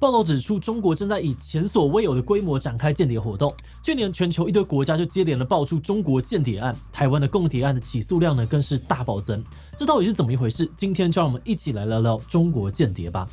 报道指出，中国正在以前所未有的规模展开间谍活动。去年全球一堆国家就接连的爆出中国间谍案，台湾的共谍案的起诉量呢更是大暴增。这到底是怎么一回事？今天就让我们一起来聊聊中国间谍吧。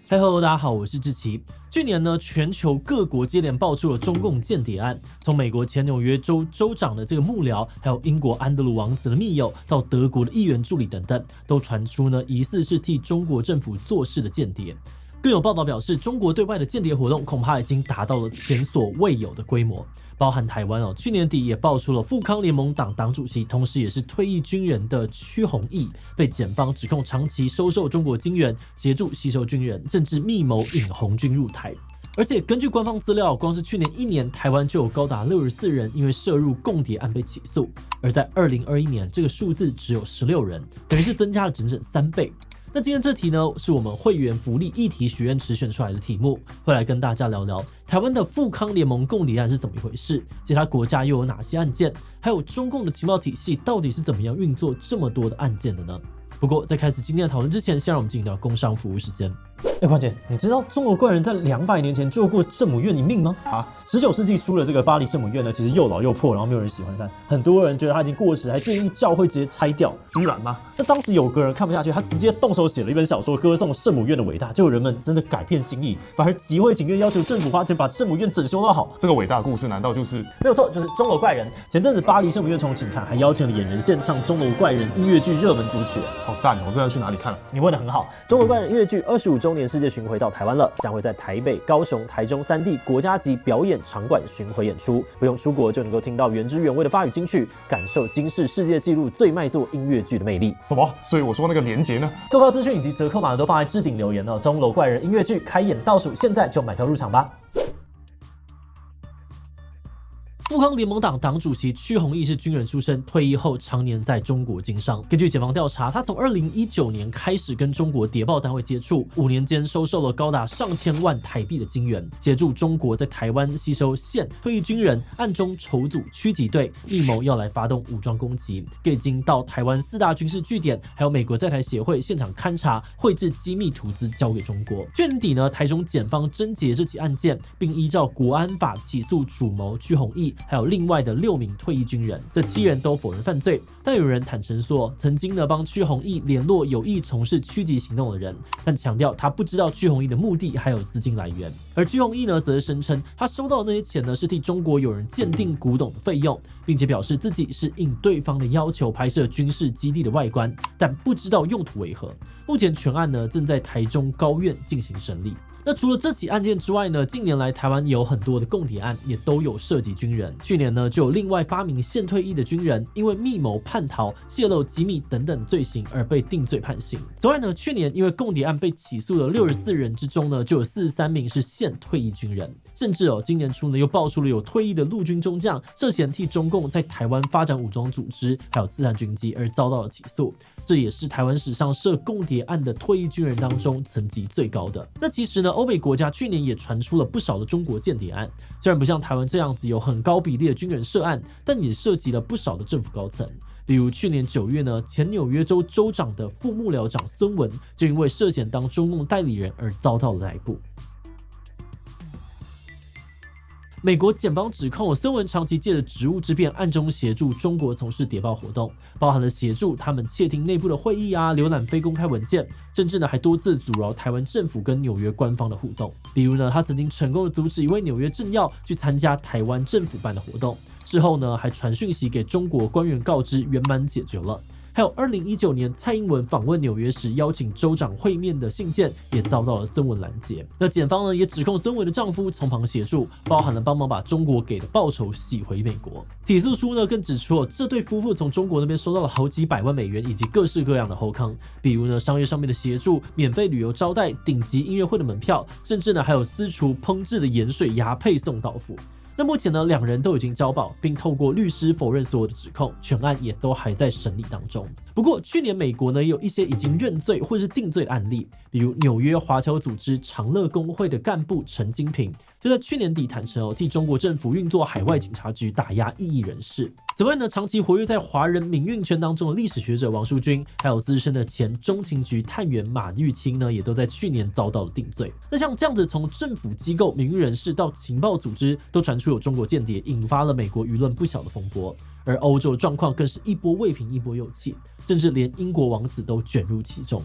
Hello， 大家好，我是志奇。去年呢，全球各国接连爆出了中共间谍案，从美国前纽约州州长的这个幕僚，还有英国安德鲁王子的密友，到德国的议员助理等等，都传出呢疑似是替中国政府做事的间谍。更有报道表示，中国对外的间谍活动恐怕已经达到了前所未有的规模。包含台湾去年底也爆出了富康联盟党党主席，同时也是退役军人的屈宏毅，被检方指控长期收受中国金元，协助吸收军人，甚至密谋引红军入台。而且根据官方资料，光是去年1年，台湾就有高达64人因为涉入共谍案被起诉，而在2021年，这个数字只有16人，等于是增加了整整3倍。那今天这题呢，是我们会员福利议题学院池选出来的题目，会来跟大家聊聊台湾的富康联盟共谍案是怎么一回事，其他国家又有哪些案件，还有中共的情报体系到底是怎么样运作这么多的案件的呢？不过在开始今天的讨论之前，先让我们进到工商服务时间。关键，你知道钟楼怪人在200年前救过圣母院一命吗？19世纪初的这个巴黎圣母院呢，其实又老又破，然后没有人喜欢看，很多人觉得它已经过时，还建议教会直接拆掉。居然吗？那当时有个人看不下去，他直接动手写了一本小说，歌颂圣母院的伟大，结果人们真的改变心意，反而集会请愿，要求政府花钱把圣母院整修到好。这个伟大的故事难道就是没有错，就是钟楼怪人。前阵子巴黎圣母院重启看，还邀请了演员献唱钟楼怪人音乐剧热门组曲。好赞哦！我这要去哪里看？你问得很好。钟楼怪人音乐剧25周年世界巡回到台湾了，将会在台北、高雄、台中3地国家级表演场馆巡回演出，不用出国就能够听到原汁原味的法语金曲，感受金氏世界纪录最卖座音乐剧的魅力。什么？所以我说那个连结呢？购票资讯以及折扣码都放在置顶留言哦。钟楼怪人音乐剧开演倒数，现在就买票入场吧。富康联盟党党主席屈宏毅是军人出身，退役后常年在中国经商。根据检方调查，他从2019年开始跟中国谍报单位接触，5年间收受了高达上千万台币的金元，协助中国在台湾吸收现退役军人，暗中筹组驱击队，密谋要来发动武装攻击，更经到台湾4大军事据点，还有美国在台协会现场勘查，绘制机密图资交给中国。去年底呢，台中检方侦结这起案件，并依照国安法起诉主谋屈宏毅。还有另外的6名退役军人，这7人都否认犯罪，但有人坦诚说，曾经呢帮屈宏毅联络有意从事驱击行动的人，但强调他不知道屈宏毅的目的还有资金来源。而屈宏毅呢，则是声称他收到的那些钱呢，是替中国友人鉴定古董的费用，并且表示自己是应对方的要求拍摄军事基地的外观，但不知道用途为何。目前全案呢正在台中高院进行审理。那除了这起案件之外呢，近年来台湾也有很多的共谍案，也都有涉及军人。去年呢，就有另外8名现退役的军人，因为密谋叛逃、泄露机密等等罪行而被定罪判刑。此外呢，去年因为共谍案被起诉的64人之中呢，就有43名是现退役军人。甚至今年初呢，又爆出了有退役的陆军中将涉嫌替中共在台湾发展武装组织，还有自产军机而遭到了起诉。这也是台湾史上涉共谍案的退役军人当中层级最高的。那其实呢，欧美国家去年也传出了不少的中国间谍案，虽然不像台湾这样子有很高比例的军人涉案，但也涉及了不少的政府高层。例如去年9月呢，前纽约州州长的副幕僚长孙文，就因为涉嫌当中共代理人而遭到了逮捕。美国检方指控孙文长期借着职务之便，暗中协助中国从事谍报活动，包含了协助他们窃听内部的会议浏览非公开文件，甚至呢还多次阻挠台湾政府跟纽约官方的互动。比如呢，他曾经成功的阻止一位纽约政要去参加台湾政府办的活动，之后呢还传讯息给中国官员告知圆满解决了。还有2019年蔡英文访问纽约时邀请州长会面的信件，也遭到了孙文拦截。那检方呢也指控孙文的丈夫从旁协助，包含了帮忙把中国给的报酬洗回美国。起诉书呢更指出这对夫妇从中国那边收到了好几百万美元，以及各式各样的后康，比如呢商业上面的协助、免费旅游招待、顶级音乐会的门票，甚至呢还有私厨烹制的盐水鸭配送到府。那目前呢，两人都已经交保，并透过律师否认所有的指控，全案也都还在审理当中。不过，去年美国呢也有一些已经认罪或是定罪的案例，比如纽约华侨组织长乐工会的干部陈金平，就在去年底坦诚替中国政府运作海外警察局打压异议人士。此外呢，长期活跃在华人民运圈当中的历史学者王淑君，还有资深的前中情局探员马玉清呢，也都在去年遭到了定罪。那像这样子，从政府机构、民运人士到情报组织，都传出有中国间谍，引发了美国舆论不小的风波。而欧洲的状况更是一波未平一波又起，甚至连英国王子都卷入其中。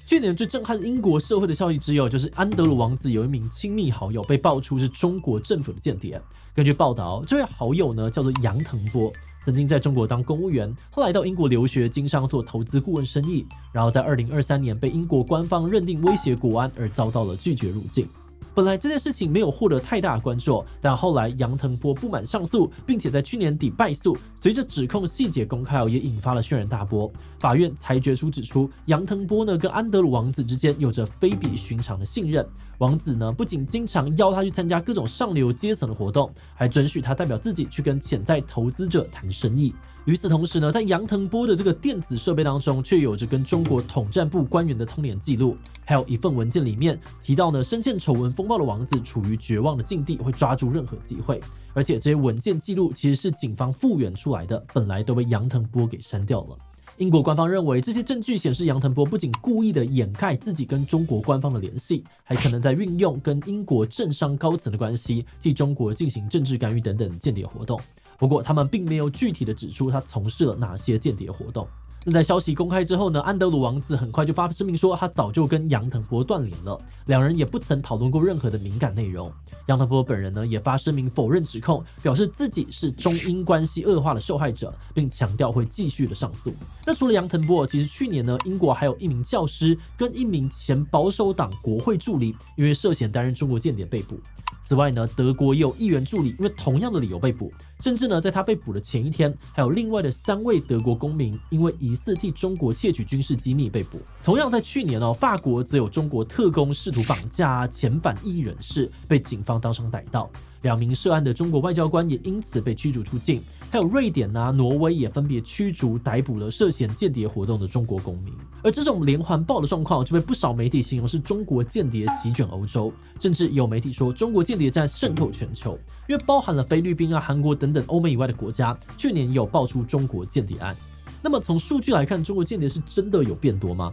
去年最震撼英国社会的消息之一，就是安德鲁王子有一名亲密好友被爆出是中国政府的间谍。根据报道，这位好友呢叫做杨腾波，曾经在中国当公务员，后来到英国留学，经商做投资顾问生意，然后在2023年被英国官方认定威胁国安而遭到了拒绝入境。本来这件事情没有获得太大的关注，但后来杨腾波不满上诉，并且在去年底败诉。随着指控细节公开，也引发了轩然大波。法院裁决书指出，杨腾波呢跟安德鲁王子之间有着非比寻常的信任。王子呢不仅经常邀他去参加各种上流阶层的活动，还准许他代表自己去跟潜在投资者谈生意。与此同时呢，在杨腾波的这个电子设备当中，却有着跟中国统战部官员的通联记录，还有一份文件里面提到呢，深陷丑闻风暴的王子处于绝望的境地，会抓住任何机会。而且这些文件记录其实是警方复原出来的，本来都被杨腾波给删掉了。英国官方认为，这些证据显示杨腾波不仅故意的掩盖自己跟中国官方的联系，还可能在运用跟英国政商高层的关系，替中国进行政治干预等等间谍活动。不过，他们并没有具体的指出他从事了哪些间谍活动。那在消息公开之后呢，安德鲁王子很快就发声明说，他早就跟杨腾波断联了，两人也不曾讨论过任何的敏感内容。杨腾波本人呢也发声明否认指控，表示自己是中英关系恶化的受害者，并强调会继续的上诉。那除了杨腾波，其实去年呢，英国还有一名教师跟一名前保守党国会助理，因为涉嫌担任中国间谍被捕。此外呢，德国也有议员助理因为同样的理由被捕，甚至呢，在他被捕的前一天，还有另外的3位德国公民因为疑似替中国窃取军事机密被捕。同样在去年法国则有中国特工试图绑架遣返异议人士，被警方当场逮到。2名涉案的中国外交官也因此被驱逐出境，还有瑞典挪威也分别驱逐逮捕了涉嫌间谍活动的中国公民。而这种连环爆的状况就被不少媒体形容是中国间谍席卷欧洲，甚至有媒体说中国间谍正在渗透全球，因为包含了菲律宾韩国等等欧美以外的国家，去年也有爆出中国间谍案。那么从数据来看，中国间谍是真的有变多吗？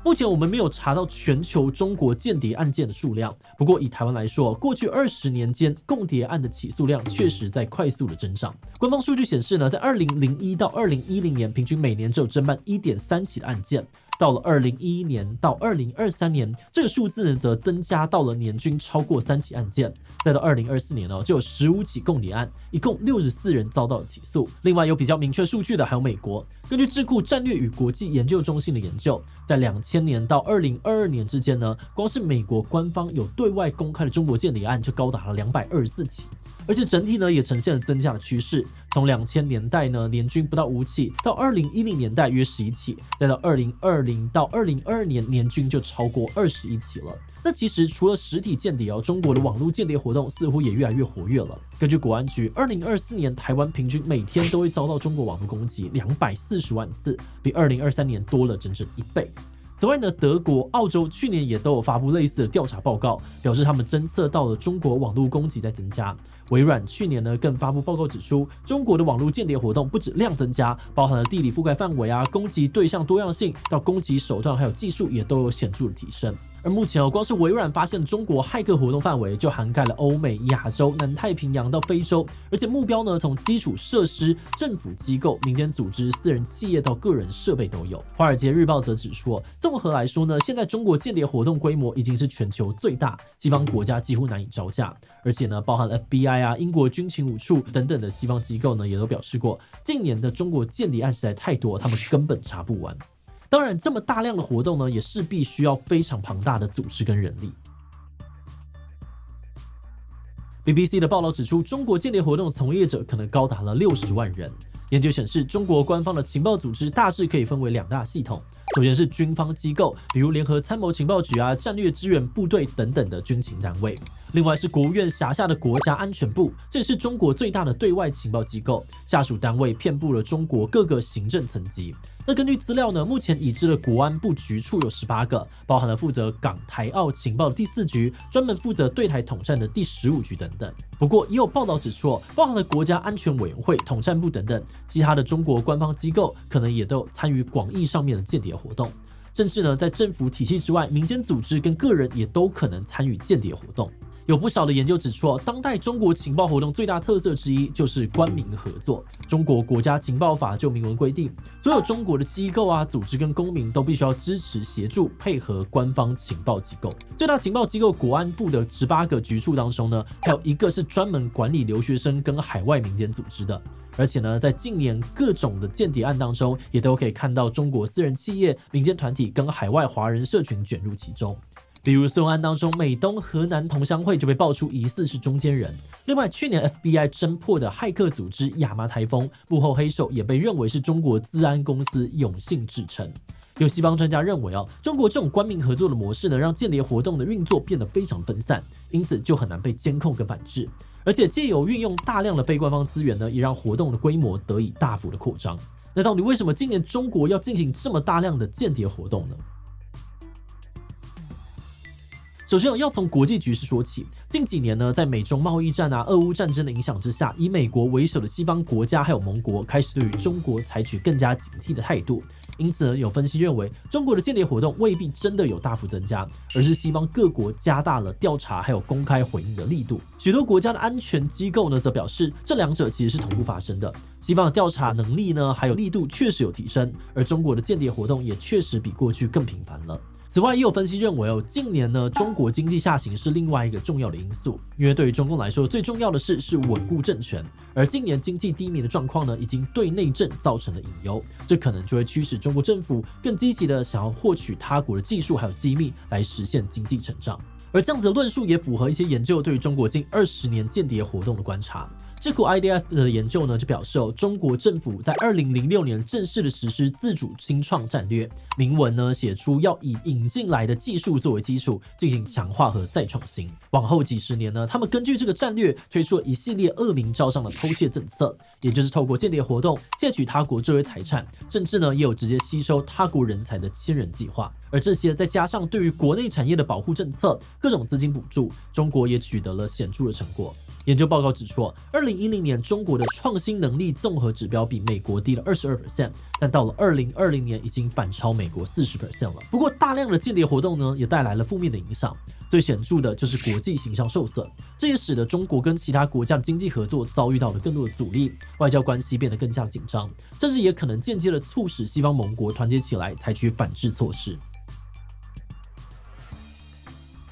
目前我们没有查到全球中国间谍案件的数量，不过以台湾来说，过去20年间共谍案的起诉量确实在快速的增长。官方数据显示呢，在2001到2010年，平均每年只有侦办1.3起的案件。到了2011年到2023年，这个数字呢则增加到了年均超过3起案件。再到2024年就有15起共谍案，一共64人遭到了起诉。另外有比较明确数据的还有美国。根据智库战略与国际研究中心的研究，在2000年到2022年之间呢，光是美国官方有对外公开的中国间谍案就高达了224起。而且整体呢也呈现了增加的趋势，从2000年代呢年均不到5起，到2010年代约11起，再到2020到2022年年均就超过21起了。那其实除了实体间谍中国的网络间谍活动似乎也越来越活跃了。根据国安局，2024年台湾平均每天都会遭到中国网络攻击240万次，比2023年多了整整1倍。此外呢，德国、澳洲去年也都有发布类似的调查报告，表示他们侦测到了中国网络攻击在增加。微软去年呢更发布报告指出，中国的网络间谍活动不止量增加，包含了地理覆盖范围攻击对象多样性到攻击手段还有技术也都有显著的提升。而目前光是微软发现中国骇客活动范围就涵盖了欧美、亚洲、南太平洋到非洲，而且目标呢从基础设施、政府机构、民间组织、私人企业到个人设备都有。华尔街日报则指出，综合来说呢，现在中国间谍活动规模已经是全球最大，西方国家几乎难以招架。而且呢，包含 FBI 英国军情五处等等的西方机构呢，也都表示过，近年的中国间谍案实在太多，他们根本查不完。当然，这么大量的活动呢，也势必需要非常庞大的组织跟人力。BBC 的报道指出，中国间谍活动从业者可能高达了60万人。研究显示，中国官方的情报组织大致可以分为2大系统，首先是军方机构，比如联合参谋情报局啊、战略支援部队等等的军情单位。另外是国务院辖下的国家安全部，这也是中国最大的对外情报机构，下属单位遍布了中国各个行政层级。那根据资料呢，目前已知的国安部局处有18个，包含了负责港台澳情报的第4局，专门负责对台统战的第15局等等。不过也有报道指出，包含了国家安全委员会、统战部等等其他的中国官方机构，可能也都参与广义上面的间谍活动。甚至呢，在政府体系之外，民间组织跟个人也都可能参与间谍活动。有不少的研究指出，当代中国情报活动最大特色之一就是官民合作。中国国家情报法就明文规定，所有中国的机构啊、组织跟公民都必须要支持、协助、配合官方情报机构。最大情报机构国安部的18个局处当中呢，还有一个是专门管理留学生跟海外民间组织的。而且呢，在近年各种的间谍案当中，也都可以看到中国私人企业、民间团体跟海外华人社群卷入其中。比如孙案当中，美东河南同乡会就被爆出疑似是中间人。另外，去年 FBI 侦破的骇客组织亚麻台风幕后黑手也被认为是中国资安公司永信制成。有西方专家认为中国这种官民合作的模式呢，让间谍活动的运作变得非常分散，因此就很难被监控跟反制。而且借由运用大量的非官方资源呢，也让活动的规模得以大幅的扩张。那到底为什么今年中国要进行这么大量的间谍活动呢？首先要从国际局势说起。近几年呢，在美中贸易战啊、俄乌战争的影响之下，以美国为首的西方国家还有盟国开始对于中国采取更加警惕的态度。因此呢，有分析认为，中国的间谍活动未必真的有大幅增加，而是西方各国加大了调查还有公开回应的力度。许多国家的安全机构呢，则表示这两者其实是同步发生的。西方的调查能力呢，还有力度确实有提升，而中国的间谍活动也确实比过去更频繁了。此外，也有分析认为近年呢，中国经济下行是另外一个重要的因素，因为对于中共来说，最重要的是稳固政权，而近年经济低迷的状况呢，已经对内政造成了隐忧，这可能就会驱使中国政府更积极的想要获取他国的技术还有机密来实现经济成长。而这样子的论述也符合一些研究对于中国近20年间谍活动的观察。智库 IDF 的研究呢，就表示中国政府在2006年正式的实施自主新创战略，明文呢写出要以引进来的技术作为基础，进行强化和再创新。往后几十年呢，他们根据这个战略推出了一系列恶名昭彰的偷窃政策，也就是透过间谍活动窃取他国智慧财产，甚至呢也有直接吸收他国人才的千人计划。而这些再加上对于国内产业的保护政策、各种资金补助，中国也取得了显著的成果。研究报告指出，2010年中国的创新能力综合指标比美国低了22%，但到了2020年已经反超美国40%了。不过，大量的间谍活动呢，也带来了负面的影响。最显著的就是国际形象受损，这也使得中国跟其他国家的经济合作遭遇到了更多的阻力，外交关系变得更加紧张，甚至也可能间接的促使西方盟国团结起来，采取反制措施。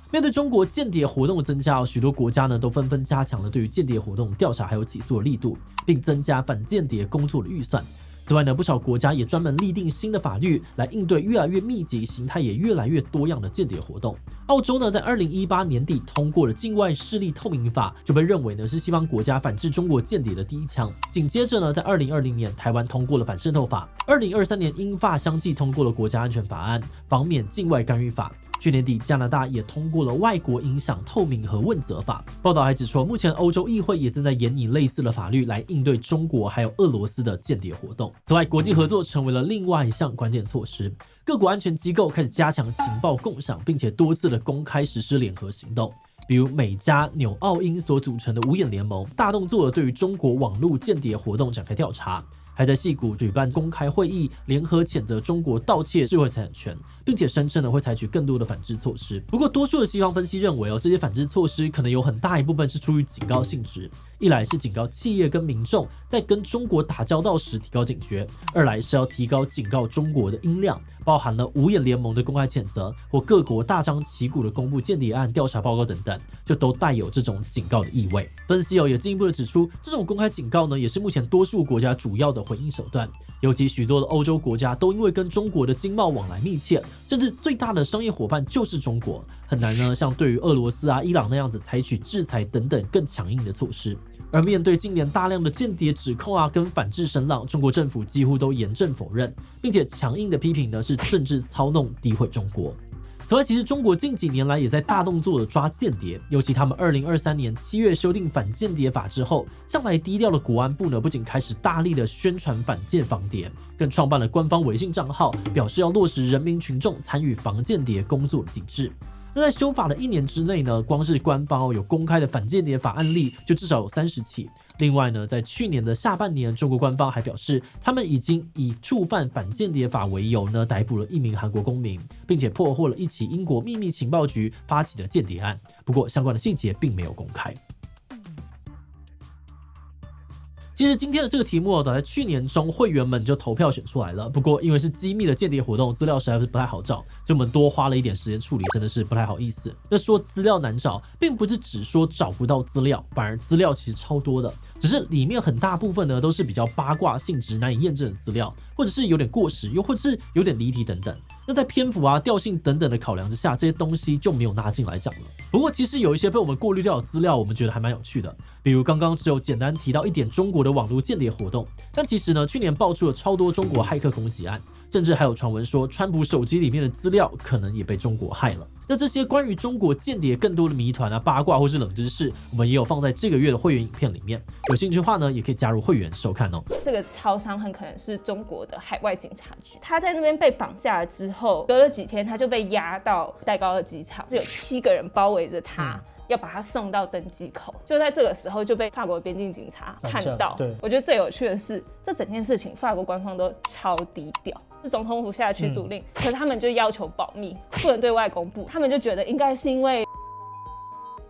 面对中国间谍活动的增加，许多国家呢都纷纷加强了对于间谍活动调查还有起诉的力度，并增加反间谍工作的预算。此外呢，不少国家也专门立定新的法律来应对越来越密集、形态也越来越多样的间谍活动。澳洲呢，在2018年底通过了境外势力透明法，就被认为呢是西方国家反制中国间谍的第一枪。紧接着呢，在2020年，台湾通过了反渗透法；2023年，英法相继通过了国家安全法案，防免境外干预法。去年底，加拿大也通过了外国影响透明和问责法。报道还指出，目前欧洲议会也正在研拟类似的法律来应对中国还有俄罗斯的间谍活动。此外，国际合作成为了另外一项关键措施。各国安全机构开始加强情报共享，并且多次的公开实施联合行动。比如美加纽澳英所组成的五眼联盟，大动作的对于中国网络间谍活动展开调查。还在矽谷举办公开会议，联合谴责中国盗窃智慧财产权，并且声称会采取更多的反制措施。不过，多数的西方分析认为这些反制措施可能有很大一部分是出于警告性质，一来是警告企业跟民众在跟中国打交道时提高警觉，二来是要提高警告中国的音量，包含了五眼联盟的公开谴责或各国大张旗鼓的公布间谍案调查报告等等，就都带有这种警告的意味。分析也进一步的指出，这种公开警告呢，也是目前多数国家主要的回应手段，尤其许多的欧洲国家都因为跟中国的经贸往来密切，甚至最大的商业伙伴就是中国，很难呢像对于俄罗斯啊、伊朗那样子采取制裁等等更强硬的措施。而面对近年大量的间谍指控跟反制声浪，中国政府几乎都严正否认，并且强硬的批评是政治操弄、诋毁中国。此外，其实中国近几年来也在大动作的抓间谍，尤其他们2023年7月修订反间谍法之后，向来低调的国安部不仅开始大力的宣传反间防谍，更创办了官方微信账号，表示要落实人民群众参与防间谍工作的机制。那在修法的1年之内呢，光是官方有公开的反间谍法案例就至少有30起。另外呢，在去年的下半年，中国官方还表示，他们已经以触犯反间谍法为由呢，逮捕了1名韩国公民，并且破获了1起英国秘密情报局发起的间谍案。不过，相关的细节并没有公开。其实今天的这个题目早在去年中会员们就投票选出来了，不过因为是机密的间谍活动，资料实在是不太好找，所以我们多花了一点时间处理，真的是不太好意思。那说资料难找，并不是只说找不到资料，反而资料其实超多的，只是里面很大部分呢都是比较八卦性质、难以验证的资料，或者是有点过时，又或者是有点离题等等。那在篇幅调性等等的考量之下，这些东西就没有纳进来讲了。不过其实有一些被我们过滤掉的资料，我们觉得还蛮有趣的，比如刚刚只有简单提到一点中国的网络间谍活动，但其实呢，去年爆出了超多中国骇客攻击案，甚至还有传闻说川普手机里面的资料可能也被中国害了。那这些关于中国间谍更多的谜团八卦或是冷知识，我们也有放在这个月的会员影片里面，有兴趣的话呢，也可以加入会员收看哦。这个超商很可能是中国的海外警察局，他在那边被绑架了之后，隔了几天他就被押到戴高乐机场，就有7个人包围着他。要把他送到登机口，就在这个时候就被法国边境警察看到。对，我觉得最有趣的是，这整件事情法国官方都超低调，是总统府下的驱逐令，可是他们就要求保密，不能对外公布。他们就觉得应该是因为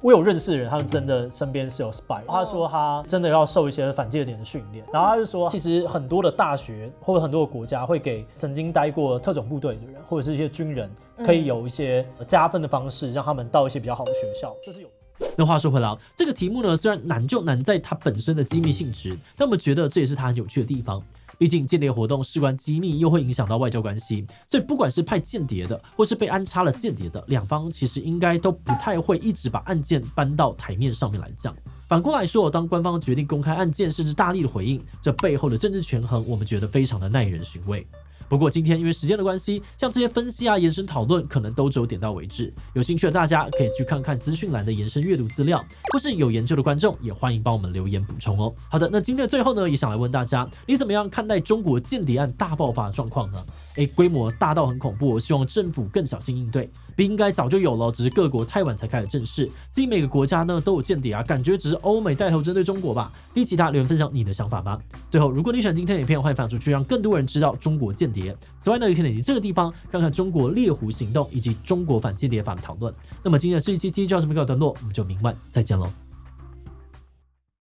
我有认识的人，他们真的身边是有 spy， 他说他真的要受一些反间谍的训练，然后他就说，其实很多的大学或者很多的国家会给曾经待过特种部队的人，或者是一些军人，可以有一些加分的方式，让他们到一些比较好的学校，这是有。那话说回来，这个题目呢，虽然难就难在它本身的机密性质，但我们觉得这也是它很有趣的地方。毕竟间谍活动事关机密，又会影响到外交关系，所以不管是派间谍的，或是被安插了间谍的，两方其实应该都不太会一直把案件搬到台面上面来讲。反过来说，当官方决定公开案件，甚至大力的回应，这背后的政治权衡，我们觉得非常的耐人寻味。不过今天因为时间的关系，像这些分析延伸讨论可能都只有点到为止。有兴趣的大家可以去看看资讯栏的延伸阅读资料，或是有研究的观众也欢迎帮我们留言补充哦。好的，那今天的最后呢，也想来问大家，你怎么样看待中国间谍案大爆发的状况呢？规模大到很恐怖，我希望政府更小心应对。不应该早就有了，只是各国太晚才开始正视。至于每个国家呢都有间谍感觉只是欧美带头针对中国吧。第其他留言分享你的想法吧。最后，如果你喜欢今天的影片，欢迎分享出去，让更多人知道中国间谍。此外呢，也可以点击这个地方看看中国猎狐行动以及中国反间谍法的讨论。那么今天的这一期就到这边告一段落，我们就明晚再见喽。